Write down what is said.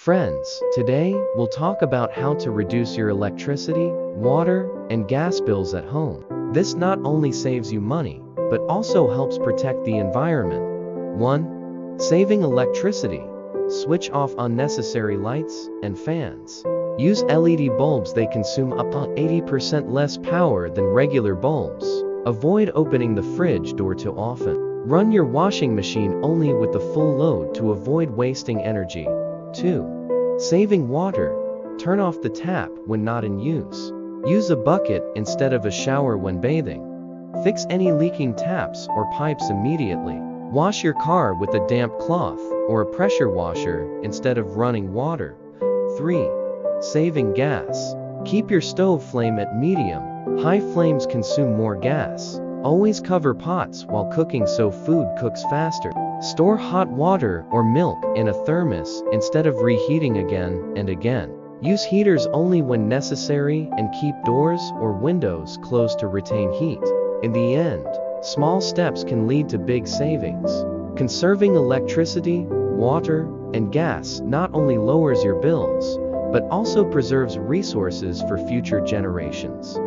Friends, today we'll talk about how to reduce your electricity, water, and gas bills at home. This not only saves you money, but also helps protect the environment. 1. Saving electricity. Switch off unnecessary lights and fans. Use LED bulbs. They consume up to 80% less power than regular bulbs. Avoid opening the fridge door too often. Run your washing machine only with the full load to avoid wasting energy. 2. Saving water. Turn off the tap when not in use. Use a bucket instead of a shower when bathing. Fix any leaking taps or pipes immediately. Wash your car with a damp cloth or a pressure washer instead of running water. 3. Saving gas. Keep your stove flame at medium. High flames consume more gas. Always cover pots while cooking so food cooks faster. Store hot water or milk in a thermos instead of reheating again and again. Use heaters only when necessary and keep doors or windows closed to retain heat. In the end, small steps can lead to big savings. Conserving electricity, water, and gas not only lowers your bills, but also preserves resources for future generations.